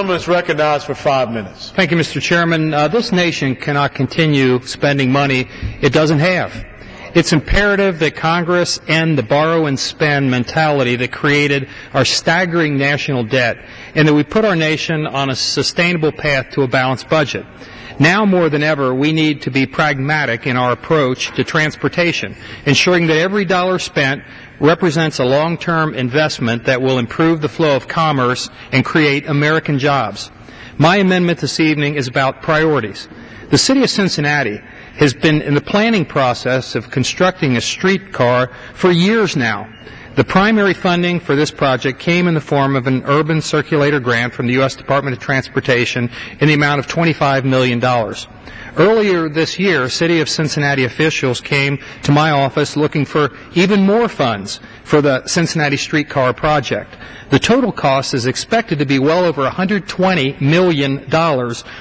Gentleman is recognized for 5 minutes. Thank you, Mr. Chairman. This nation cannot continue spending money it doesn't have. It's imperative that Congress end the borrow and spend mentality that created our staggering national debt, and that we put our nation on a sustainable path to a balanced budget. Now more than ever, we need to be pragmatic in our approach to transportation, ensuring that every dollar spent represents a long-term investment that will improve the flow of commerce and create American jobs. My amendment this evening is about priorities. The city of Cincinnati has been in the planning process of constructing a streetcar for years now. The primary funding for this project came in the form of an urban circulator grant from the U.S. Department of Transportation in the amount of $25 million. Earlier this year, City of Cincinnati officials came to my office looking for even more funds for the Cincinnati streetcar project. The total cost is expected to be well over $120 million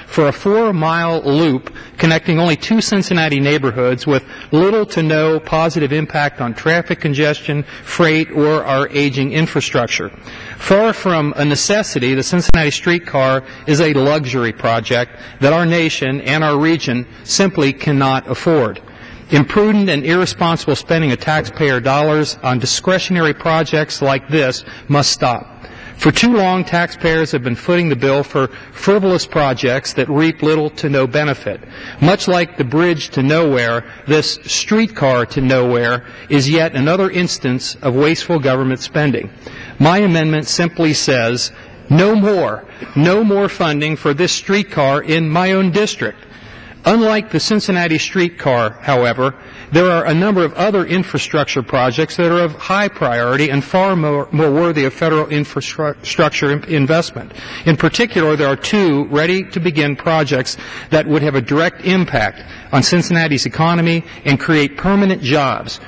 for a 4-mile loop connecting only 2 Cincinnati neighborhoods with little to no positive impact on traffic congestion, freight, or our aging infrastructure. Far from a necessity, the Cincinnati streetcar is a luxury project that our nation and our region simply cannot afford. Imprudent and irresponsible spending of taxpayer dollars on discretionary projects like this must stop. For too long, taxpayers have been footing the bill for frivolous projects that reap little to no benefit. Much like the bridge to nowhere, this streetcar to nowhere is yet another instance of wasteful government spending. My amendment simply says, no more funding for this streetcar in my own district. Unlike the Cincinnati streetcar, however, there are a number of other infrastructure projects that are of high priority and far more worthy of federal infrastructure investment. In particular, there are 2 ready-to-begin projects that would have a direct impact on Cincinnati's economy and create permanent jobs.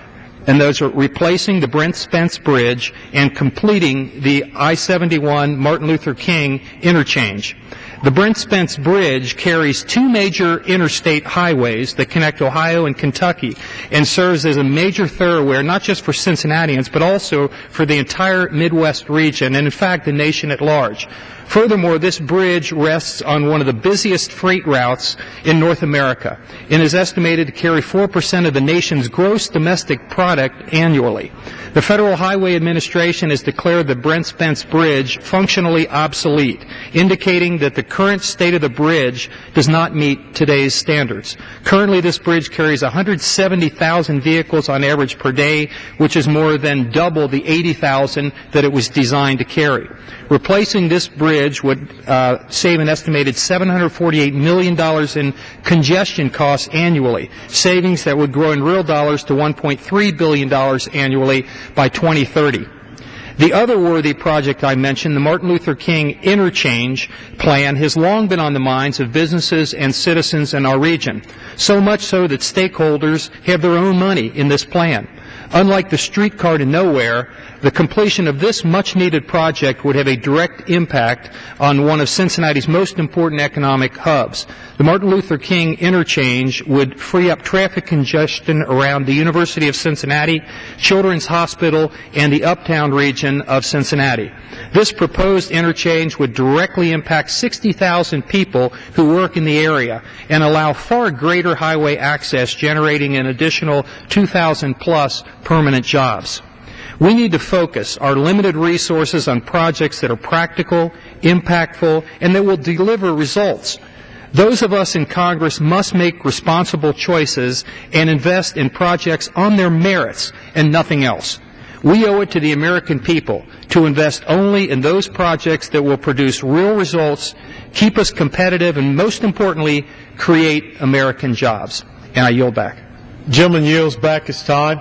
And those are replacing the Brent Spence Bridge and completing the I-71 Martin Luther King interchange. The Brent Spence Bridge carries 2 major interstate highways that connect Ohio and Kentucky and serves as a major thoroughfare not just for Cincinnatians but also for the entire Midwest region and, in fact, the nation at large. Furthermore, this bridge rests on one of the busiest freight routes in North America and is estimated to carry 4% of the nation's gross domestic product annually. The Federal Highway Administration has declared the Brent Spence Bridge functionally obsolete, indicating that the current state of the bridge does not meet today's standards. Currently, this bridge carries 170,000 vehicles on average per day, which is more than double the 80,000 that it was designed to carry. Replacing this bridge would save an estimated $748 million in congestion costs annually, savings that would grow in real dollars to $1.3 billion annually by 2030. The other worthy project I mentioned, the Martin Luther King interchange plan, has long been on the minds of businesses and citizens in our region, so much so that stakeholders have their own money in this plan. Unlike the streetcar to nowhere, the completion of this much-needed project would have a direct impact on one of Cincinnati's most important economic hubs. The Martin Luther King interchange would free up traffic congestion around the University of Cincinnati, Children's Hospital, and the uptown region of Cincinnati. This proposed interchange would directly impact 60,000 people who work in the area and allow far greater highway access, generating an additional 2,000-plus permanent jobs. We need to focus our limited resources on projects that are practical, impactful, and that will deliver results. Those of us in Congress must make responsible choices and invest in projects on their merits and nothing else. We owe it to the American people to invest only in those projects that will produce real results, keep us competitive, and most importantly, create American jobs. And I yield back. Gentleman yields back his time.